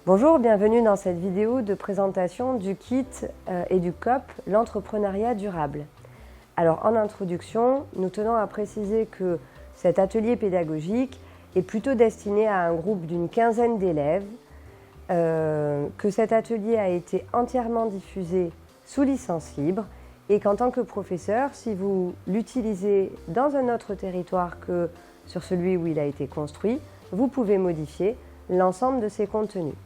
Bonjour, bienvenue dans cette vidéo de présentation du kit EduCOP, l'entrepreneuriat durable. Alors en introduction, nous tenons à préciser que cet atelier pédagogique est plutôt destiné à un groupe d'une quinzaine d'élèves, que cet atelier a été entièrement diffusé sous licence libre et qu'en tant que professeur, si vous l'utilisez dans un autre territoire que sur celui où il a été construit, vous pouvez modifier l'ensemble de ses contenus.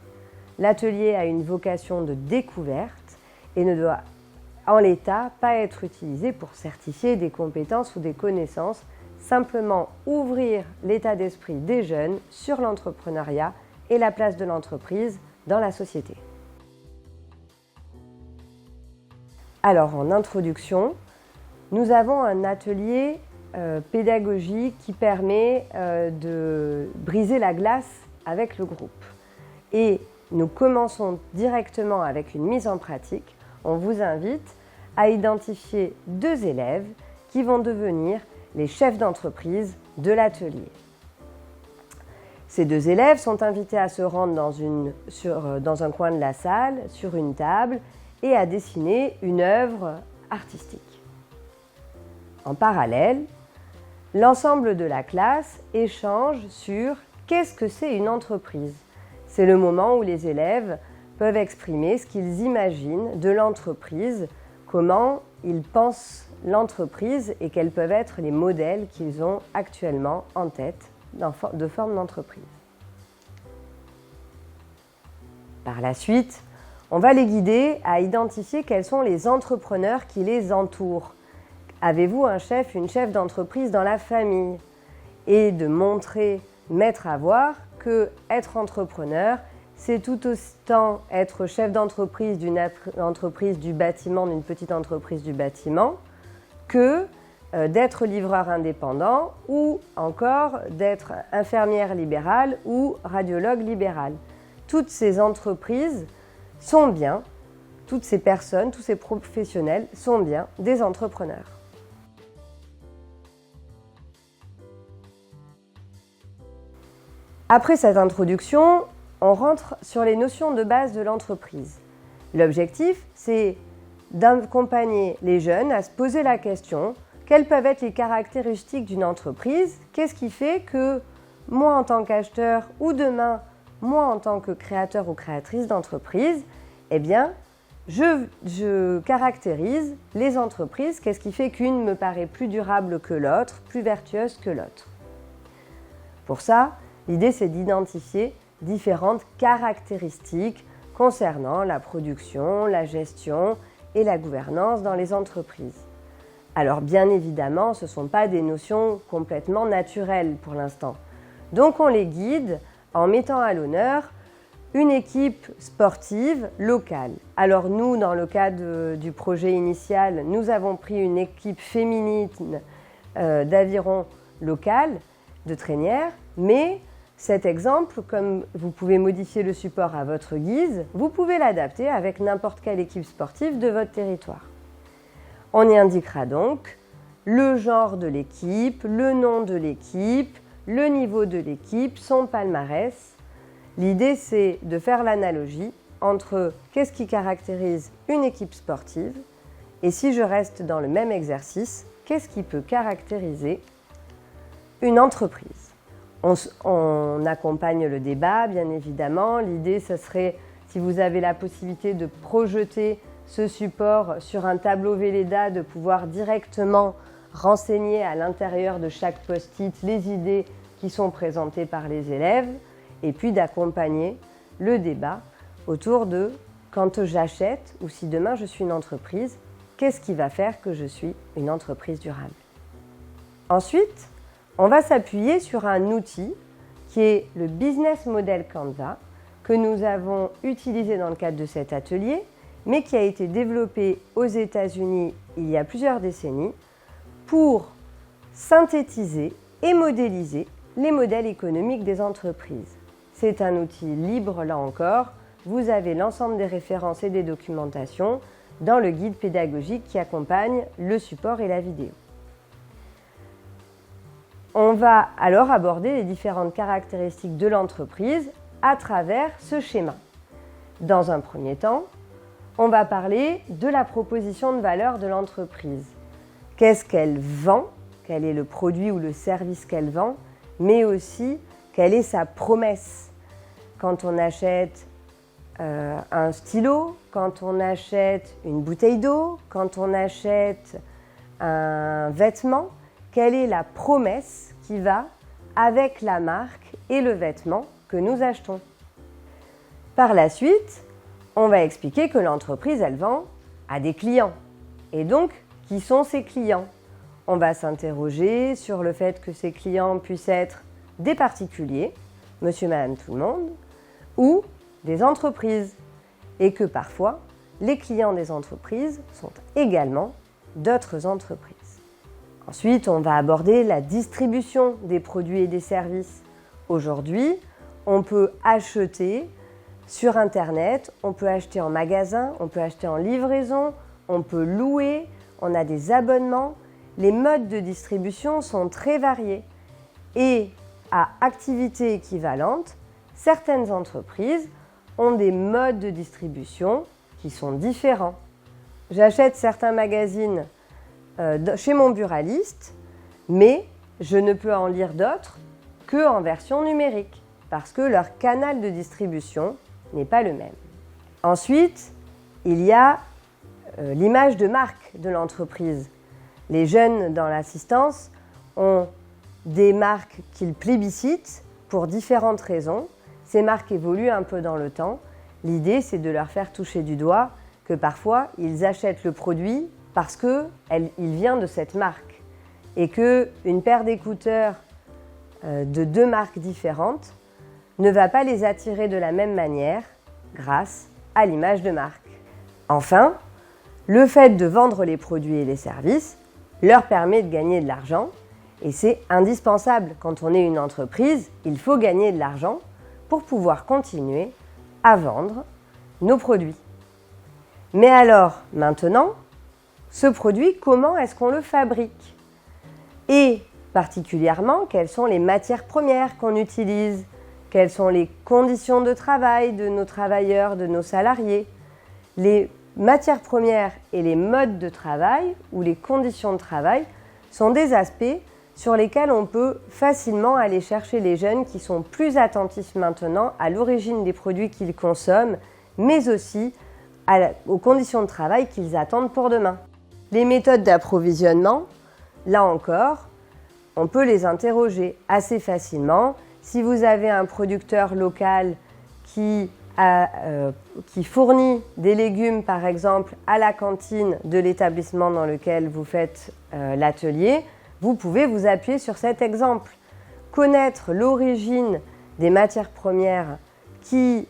L'atelier a une vocation de découverte et ne doit en l'état pas être utilisé pour certifier des compétences ou des connaissances, simplement ouvrir l'état d'esprit des jeunes sur l'entrepreneuriat et la place de l'entreprise dans la société. Alors en introduction, nous avons un atelier pédagogique qui permet de briser la glace avec le groupe. Et nous commençons directement avec une mise en pratique. On vous invite à identifier 2 élèves qui vont devenir les chefs d'entreprise de l'atelier. Ces 2 élèves sont invités à se rendre dans un coin de la salle, sur une table, et à dessiner une œuvre artistique. En parallèle, l'ensemble de la classe échange sur qu'est-ce que c'est une entreprise. C'est le moment où les élèves peuvent exprimer ce qu'ils imaginent de l'entreprise, comment ils pensent l'entreprise et quels peuvent être les modèles qu'ils ont actuellement en tête de forme d'entreprise. Par la suite, on va les guider à identifier quels sont les entrepreneurs qui les entourent. Avez-vous un chef, une chef d'entreprise dans la famille? Et de montrer, mettre à voir que être entrepreneur, c'est tout autant être chef d'entreprise d'une entreprise du bâtiment, d'une petite entreprise du bâtiment, que d'être livreur indépendant ou encore d'être infirmière libérale ou radiologue libéral. Toutes ces entreprises sont bien, toutes ces personnes, tous ces professionnels sont bien des entrepreneurs. Après cette introduction, on rentre sur les notions de base de l'entreprise. L'objectif, c'est d'accompagner les jeunes à se poser la question quelles peuvent être les caractéristiques d'une entreprise? Qu'est-ce qui fait que moi en tant qu'acheteur ou demain, moi en tant que créateur ou créatrice d'entreprise, eh bien, je caractérise les entreprises. Qu'est-ce qui fait qu'une me paraît plus durable que l'autre, plus vertueuse que l'autre? Pour ça, l'idée, c'est d'identifier différentes caractéristiques concernant la production, la gestion et la gouvernance dans les entreprises. Alors, bien évidemment, ce ne sont pas des notions complètement naturelles pour l'instant. Donc, on les guide en mettant à l'honneur une équipe sportive locale. Alors, nous, dans le cadre du projet initial, nous avons pris une équipe féminine d'aviron local, de traînière, mais cet exemple, comme vous pouvez modifier le support à votre guise, vous pouvez l'adapter avec n'importe quelle équipe sportive de votre territoire. On y indiquera donc le genre de l'équipe, le nom de l'équipe, le niveau de l'équipe, son palmarès. L'idée, c'est de faire l'analogie entre qu'est-ce qui caractérise une équipe sportive et si je reste dans le même exercice, qu'est-ce qui peut caractériser une entreprise. On accompagne le débat, bien évidemment. L'idée, ce serait, si vous avez la possibilité de projeter ce support sur un tableau Velleda, de pouvoir directement renseigner à l'intérieur de chaque post-it les idées qui sont présentées par les élèves, et puis d'accompagner le débat autour de quand j'achète ou si demain je suis une entreprise, qu'est-ce qui va faire que je suis une entreprise durable? Ensuite, on va s'appuyer sur un outil qui est le Business Model Canva que nous avons utilisé dans le cadre de cet atelier, mais qui a été développé aux États-Unis il y a plusieurs décennies pour synthétiser et modéliser les modèles économiques des entreprises. C'est un outil libre là encore. Vous avez l'ensemble des références et des documentations dans le guide pédagogique qui accompagne le support et la vidéo. On va alors aborder les différentes caractéristiques de l'entreprise à travers ce schéma. Dans un premier temps, on va parler de la proposition de valeur de l'entreprise. Qu'est-ce qu'elle vend? Quel est le produit ou le service qu'elle vend? Mais aussi, quelle est sa promesse? Quand on achète un stylo, quand on achète une bouteille d'eau, quand on achète un vêtement, quelle est la promesse qui va avec la marque et le vêtement que nous achetons? Par la suite, on va expliquer que l'entreprise, elle vend à des clients. Et donc, qui sont ces clients? On va s'interroger sur le fait que ces clients puissent être des particuliers, monsieur, madame, tout le monde, ou des entreprises. Et que parfois, les clients des entreprises sont également d'autres entreprises. Ensuite, on va aborder la distribution des produits et des services. Aujourd'hui, on peut acheter sur Internet, on peut acheter en magasin, on peut acheter en livraison, on peut louer, on a des abonnements. Les modes de distribution sont très variés. Et à activité équivalente, certaines entreprises ont des modes de distribution qui sont différents. J'achète certains magazines chez mon buraliste, mais je ne peux en lire d'autres qu'en version numérique, parce que leur canal de distribution n'est pas le même. Ensuite, il y a l'image de marque de l'entreprise. Les jeunes dans l'assistance ont des marques qu'ils plébiscitent pour différentes raisons. Ces marques évoluent un peu dans le temps. L'idée, c'est de leur faire toucher du doigt que parfois, ils achètent le produit parce qu'il vient de cette marque et qu'une paire d'écouteurs de deux marques différentes ne va pas les attirer de la même manière grâce à l'image de marque. Enfin, le fait de vendre les produits et les services leur permet de gagner de l'argent et c'est indispensable. Quand on est une entreprise, il faut gagner de l'argent pour pouvoir continuer à vendre nos produits. Mais alors, maintenant, ce produit, comment est-ce qu'on le fabrique? Et particulièrement, quelles sont les matières premières qu'on utilise? Quelles sont les conditions de travail de nos travailleurs, de nos salariés? Les matières premières et les modes de travail ou les conditions de travail sont des aspects sur lesquels on peut facilement aller chercher les jeunes qui sont plus attentifs maintenant à l'origine des produits qu'ils consomment, mais aussi aux conditions de travail qu'ils attendent pour demain. Les méthodes d'approvisionnement, là encore, on peut les interroger assez facilement. Si vous avez un producteur local qui fournit des légumes, par exemple, à la cantine de l'établissement dans lequel vous faites l'atelier, vous pouvez vous appuyer sur cet exemple. Connaître l'origine des matières premières qui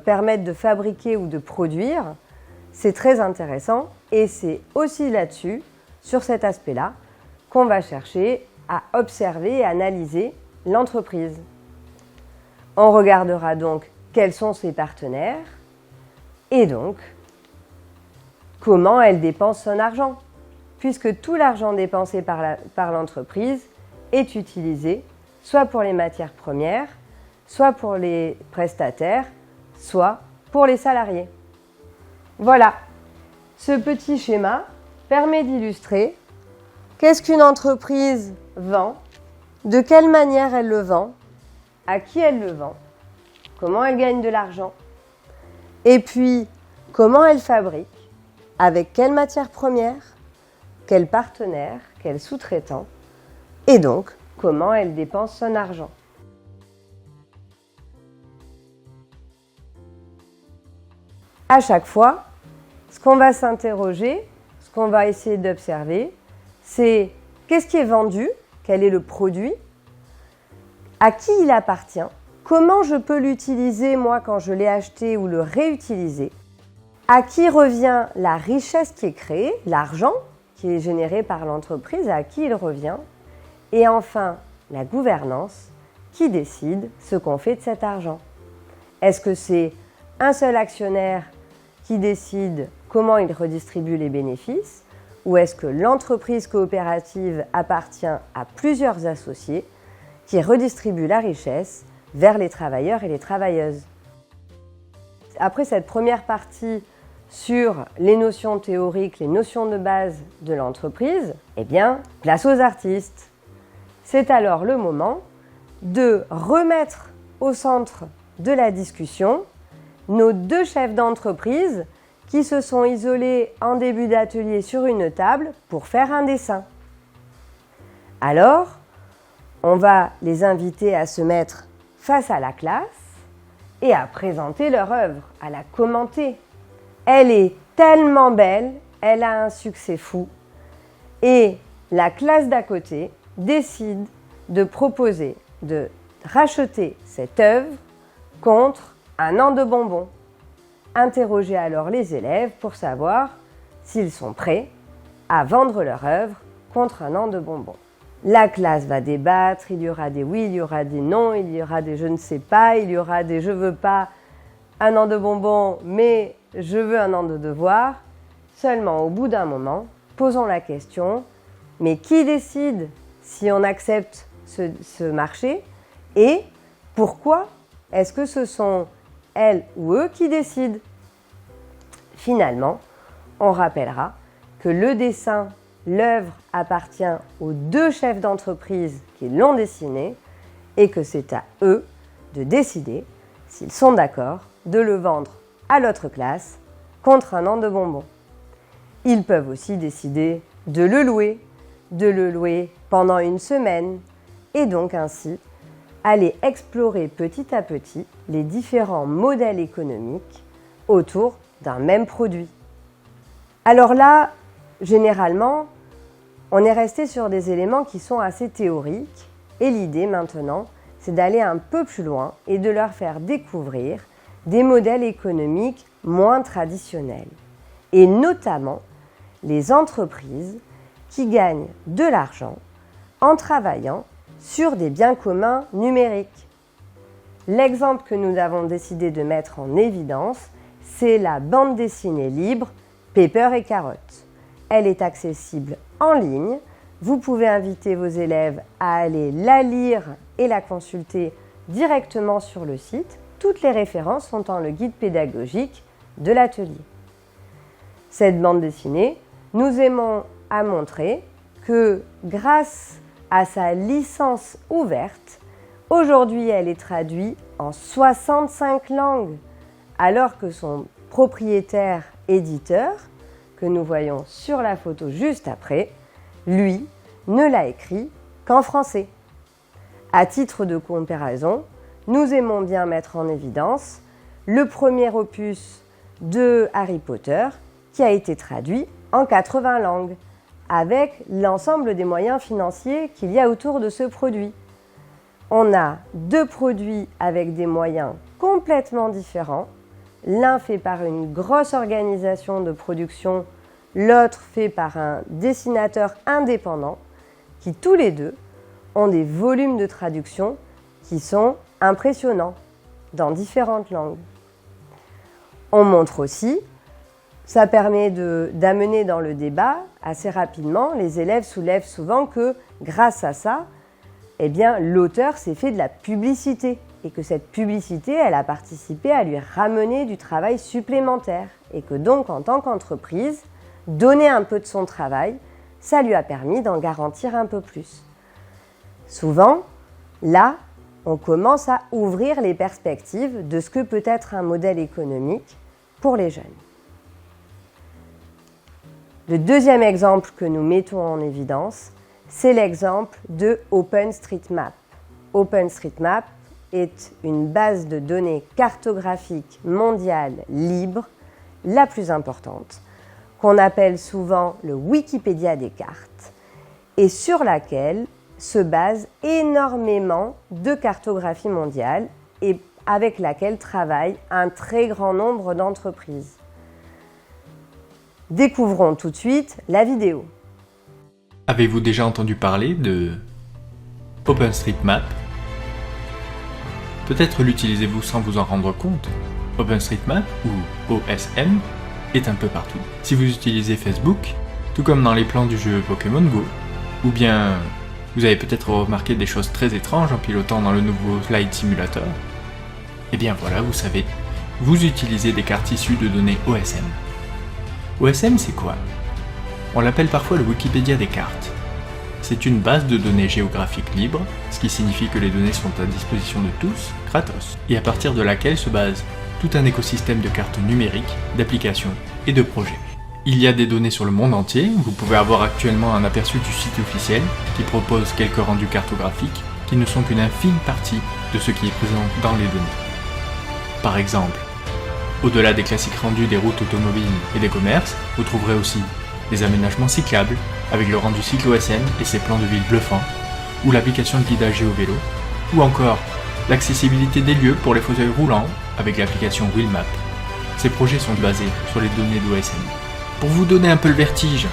permettent de fabriquer ou de produire, c'est très intéressant et c'est aussi là-dessus, sur cet aspect-là, qu'on va chercher à observer et analyser l'entreprise. On regardera donc quels sont ses partenaires et donc comment elle dépense son argent, puisque tout l'argent dépensé par l'entreprise est utilisé soit pour les matières premières, soit pour les prestataires, soit pour les salariés. Voilà, ce petit schéma permet d'illustrer qu'est-ce qu'une entreprise vend, de quelle manière elle le vend, à qui elle le vend, comment elle gagne de l'argent, et puis comment elle fabrique, avec quelle matière première, quel partenaire, quel sous-traitant, et donc comment elle dépense son argent. À chaque fois, ce qu'on va s'interroger, ce qu'on va essayer d'observer, c'est qu'est-ce qui est vendu, quel est le produit, à qui il appartient, comment je peux l'utiliser moi quand je l'ai acheté ou le réutiliser, à qui revient la richesse qui est créée, l'argent qui est généré par l'entreprise, à qui il revient, et enfin la gouvernance qui décide ce qu'on fait de cet argent. Est-ce que c'est un seul actionnaire qui décide comment il redistribue les bénéfices ou est-ce que l'entreprise coopérative appartient à plusieurs associés qui redistribuent la richesse vers les travailleurs et les travailleuses? après cette première partie sur les notions théoriques, les notions de base de l'entreprise, eh bien, place aux artistes. C'est alors le moment de remettre au centre de la discussion nos deux chefs d'entreprise qui se sont isolés en début d'atelier sur une table pour faire un dessin. Alors, on va les inviter à se mettre face à la classe et à présenter leur œuvre, à la commenter. Elle est tellement belle, elle a un succès fou. Et la classe d'à côté décide de proposer de racheter cette œuvre contre un an de bonbons. Interrogez alors les élèves pour savoir s'ils sont prêts à vendre leur œuvre contre un an de bonbons. La classe va débattre, il y aura des oui, il y aura des non, il y aura des je ne sais pas, il y aura des je veux pas un an de bonbons, mais je veux un an de devoirs. Seulement au bout d'un moment, posons la question, mais qui décide si on accepte ce marché et pourquoi est-ce que ce sont elles ou eux qui décident? Finalement, on rappellera que le dessin, l'œuvre appartient aux deux chefs d'entreprise qui l'ont dessiné et que c'est à eux de décider s'ils sont d'accord de le vendre à l'autre classe contre un an de bonbons. Ils peuvent aussi décider de le louer pendant une semaine et donc ainsi aller explorer petit à petit les différents modèles économiques autour d'un même produit. Alors là, généralement, on est resté sur des éléments qui sont assez théoriques et l'idée maintenant, c'est d'aller un peu plus loin et de leur faire découvrir des modèles économiques moins traditionnels et notamment les entreprises qui gagnent de l'argent en travaillant sur des biens communs numériques. L'exemple que nous avons décidé de mettre en évidence, c'est la bande dessinée libre Pepper et Carotte. Elle est accessible en ligne. Vous pouvez inviter vos élèves à aller la lire et la consulter directement sur le site. Toutes les références sont dans le guide pédagogique de l'atelier. Cette bande dessinée, nous aimons à montrer que grâce à sa licence ouverte, aujourd'hui elle est traduite en 65 langues, alors que son propriétaire éditeur, que nous voyons sur la photo juste après, lui, ne l'a écrit qu'en français. À titre de comparaison, nous aimons bien mettre en évidence le premier opus de Harry Potter qui a été traduit en 80 langues, avec l'ensemble des moyens financiers qu'il y a autour de ce produit. On a deux produits avec des moyens complètement différents. L'un fait par une grosse organisation de production, l'autre fait par un dessinateur indépendant, qui tous les deux ont des volumes de traduction qui sont impressionnants dans différentes langues. On montre aussi, ça permet d'amener dans le débat assez rapidement, les élèves soulèvent souvent que grâce à ça, eh bien, l'auteur s'est fait de la publicité et que cette publicité, elle a participé à lui ramener du travail supplémentaire et que donc en tant qu'entreprise, donner un peu de son travail, ça lui a permis d'en garantir un peu plus. Souvent, là, on commence à ouvrir les perspectives de ce que peut être un modèle économique pour les jeunes. Le deuxième exemple que nous mettons en évidence, c'est l'exemple de OpenStreetMap. OpenStreetMap est une base de données cartographique mondiale libre, la plus importante, qu'on appelle souvent le Wikipédia des cartes, et sur laquelle se base énormément de cartographie mondiale et avec laquelle travaille un très grand nombre d'entreprises. Découvrons tout de suite la vidéo. Avez-vous déjà entendu parler de OpenStreetMap? Peut-être l'utilisez-vous sans vous en rendre compte. OpenStreetMap, ou OSM, est un peu partout. Si vous utilisez Facebook, tout comme dans les plans du jeu Pokémon Go, ou bien vous avez peut-être remarqué des choses très étranges en pilotant dans le nouveau Flight Simulator, eh bien voilà, vous savez, vous utilisez des cartes issues de données OSM. OSM, c'est quoi? On l'appelle parfois le Wikipédia des cartes. C'est une base de données géographiques libre, ce qui signifie que les données sont à disposition de tous, gratos, et à partir de laquelle se base tout un écosystème de cartes numériques, d'applications et de projets. Il y a des données sur le monde entier, vous pouvez avoir actuellement un aperçu du site officiel qui propose quelques rendus cartographiques qui ne sont qu'une infime partie de ce qui est présent dans les données. Par exemple, au-delà des classiques rendus des routes automobiles et des commerces, vous trouverez aussi des aménagements cyclables avec le rendu cyclo-OSM et ses plans de ville bluffants, ou l'application de guidage géovélo, ou encore l'accessibilité des lieux pour les fauteuils roulants avec l'application Wheelmap. Ces projets sont basés sur les données d'OSM. Pour vous donner un peu le vertige,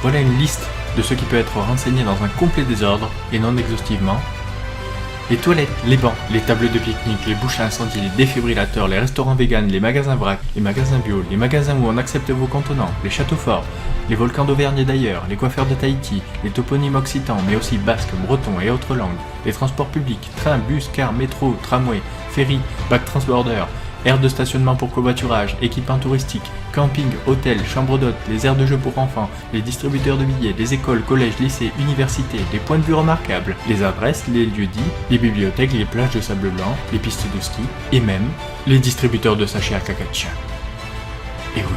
voilà une liste de ce qui peut être renseigné dans un complet désordre et non exhaustivement. Les toilettes, les bancs, les tables de pique-nique, les bouches à incendie, les défibrillateurs, les restaurants véganes, les magasins vrac, les magasins bio, les magasins où on accepte vos contenants, les châteaux forts, les volcans d'Auvergne et d'ailleurs, les coiffeurs de Tahiti, les toponymes occitans, mais aussi basques, bretons et autres langues, les transports publics, trains, bus, cars, métro, tramway, ferry, back transborder, aires de stationnement pour covoiturage, équipements touristiques, camping, hôtels, chambres d'hôtes, les aires de jeux pour enfants, les distributeurs de billets, les écoles, collèges, lycées, universités, les points de vue remarquables, les adresses, les lieux-dits, les bibliothèques, les plages de sable blanc, les pistes de ski, et même les distributeurs de sachets à caca de chien. Et oui.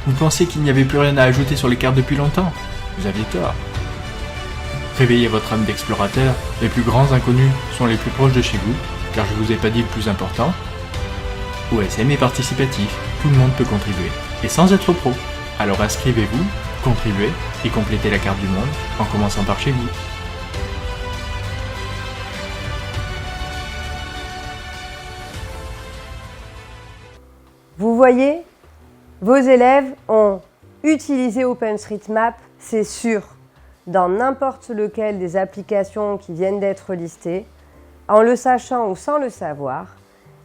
Vous pensiez qu'il n'y avait plus rien à ajouter sur les cartes depuis longtemps? Vous aviez tort. Réveillez votre âme d'explorateur, les plus grands inconnus sont les plus proches de chez vous, car je vous ai pas dit le plus important. OSM est participatif, tout le monde peut contribuer, et sans être pro. Alors inscrivez-vous, contribuez et complétez la carte du monde en commençant par chez vous. Vous voyez, vos élèves ont utilisé OpenStreetMap, c'est sûr, dans n'importe lequel des applications qui viennent d'être listées, en le sachant ou sans le savoir,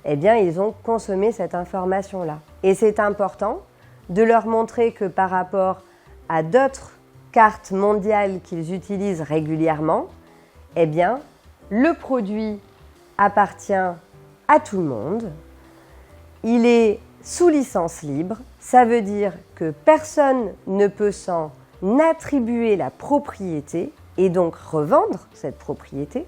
eh bien, ils ont consommé cette information-là. Et c'est important de leur montrer que par rapport à d'autres cartes mondiales qu'ils utilisent régulièrement, eh bien, le produit appartient à tout le monde. Il est sous licence libre, ça veut dire que personne ne peut s'en attribuer la propriété et donc revendre cette propriété,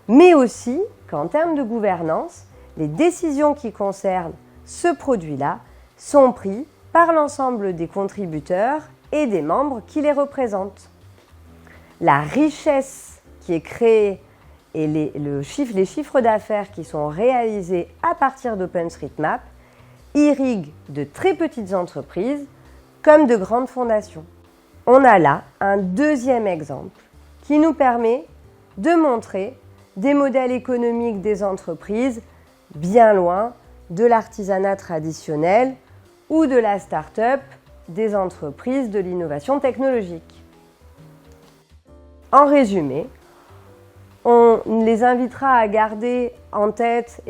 mais aussi qu'en termes de gouvernance, les décisions qui concernent ce produit-là sont prises par l'ensemble des contributeurs et des membres qui les représentent. La richesse qui est créée et les chiffres d'affaires qui sont réalisés à partir d'OpenStreetMap irriguent de très petites entreprises comme de grandes fondations. On a là un deuxième exemple qui nous permet de montrer des modèles économiques des entreprises bien loin de l'artisanat traditionnel ou de la start-up des entreprises de l'innovation technologique. En résumé, on les invitera à garder en tête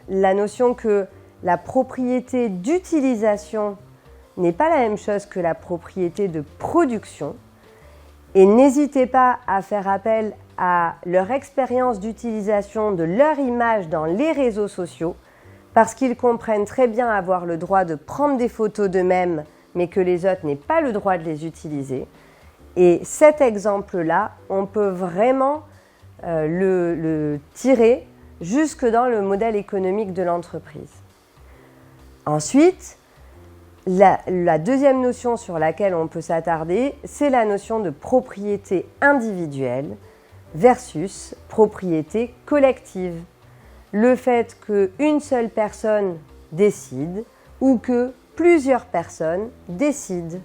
la notion que la propriété d'utilisation n'est pas la même chose que la propriété de production et n'hésitez pas à faire appel à leur expérience d'utilisation de leur image dans les réseaux sociaux parce qu'ils comprennent très bien avoir le droit de prendre des photos d'eux-mêmes mais que les autres n'aient pas le droit de les utiliser. Et cet exemple-là, on peut vraiment le tirer jusque dans le modèle économique de l'entreprise. Ensuite, la deuxième notion sur laquelle on peut s'attarder, c'est la notion de propriété individuelle versus propriété collective. Le fait qu'une seule personne décide ou que plusieurs personnes décident,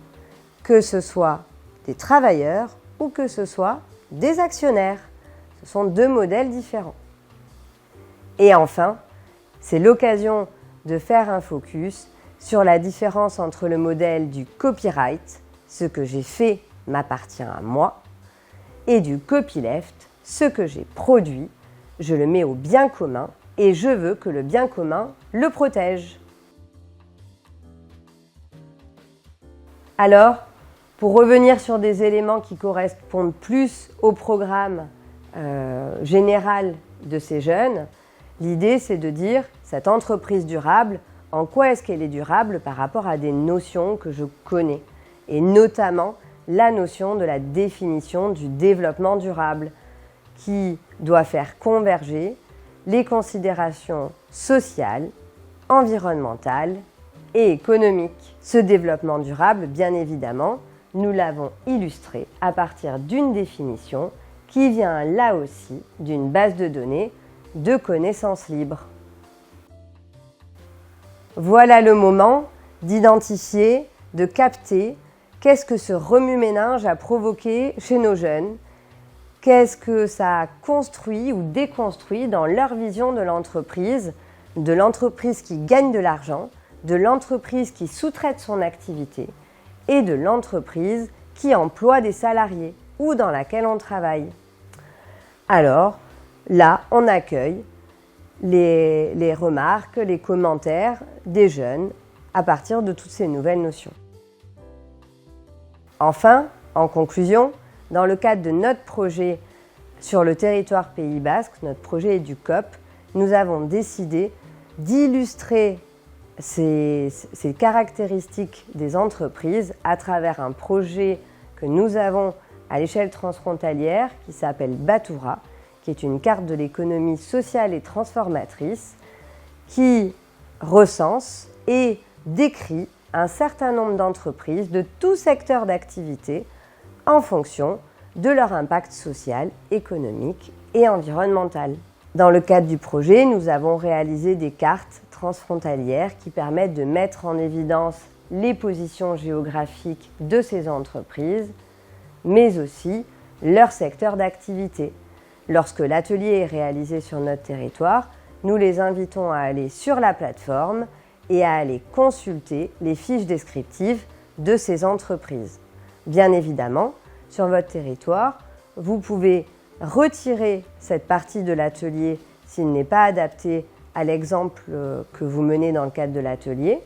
que ce soit des travailleurs ou que ce soit des actionnaires. Ce sont deux modèles différents. Et enfin, c'est l'occasion de faire un focus sur la différence entre le modèle du copyright, ce que j'ai fait m'appartient à moi, et du copyleft, ce que j'ai produit, je le mets au bien commun et je veux que le bien commun le protège. Alors, pour revenir sur des éléments qui correspondent plus au programme général de ces jeunes, L'idée, c'est de dire, cette entreprise durable, en quoi est-ce qu'elle est durable par rapport à des notions que je connais, et notamment la notion de la définition du développement durable, qui doit faire converger les considérations sociales, environnementales et économiques. Ce développement durable, bien évidemment, nous l'avons illustré à partir d'une définition qui vient là aussi d'une base de données de connaissances libres. Voilà le moment d'identifier, de capter qu'est-ce que ce remue-ménage a provoqué chez nos jeunes, qu'est-ce que ça a construit ou déconstruit dans leur vision de l'entreprise qui gagne de l'argent, de l'entreprise qui sous-traite son activité et de l'entreprise qui emploie des salariés ou dans laquelle on travaille. Alors, là, on accueille les remarques, les commentaires des jeunes à partir de toutes ces nouvelles notions. Enfin, en conclusion, dans le cadre de notre projet sur le territoire Pays Basque, notre projet EduCOP, nous avons décidé d'illustrer ces caractéristiques des entreprises à travers un projet que nous avons à l'échelle transfrontalière qui s'appelle Batoura, qui est une carte de l'économie sociale et transformatrice qui recense et décrit un certain nombre d'entreprises de tout secteur d'activité en fonction de leur impact social, économique et environnemental. Dans le cadre du projet, nous avons réalisé des cartes transfrontalières qui permettent de mettre en évidence les positions géographiques de ces entreprises, mais aussi leur secteur d'activité. Lorsque l'atelier est réalisé sur notre territoire, nous les invitons à aller sur la plateforme et à aller consulter les fiches descriptives de ces entreprises. Bien évidemment, sur votre territoire, vous pouvez retirer cette partie de l'atelier s'il n'est pas adapté à l'exemple que vous menez dans le cadre de l'atelier,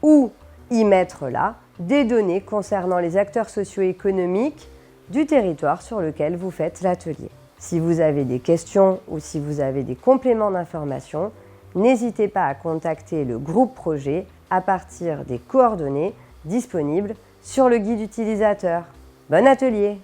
ou y mettre là des données concernant les acteurs socio-économiques du territoire sur lequel vous faites l'atelier. Si vous avez des questions ou si vous avez des compléments d'information, n'hésitez pas à contacter le groupe projet à partir des coordonnées disponibles sur le guide utilisateur. Bon atelier!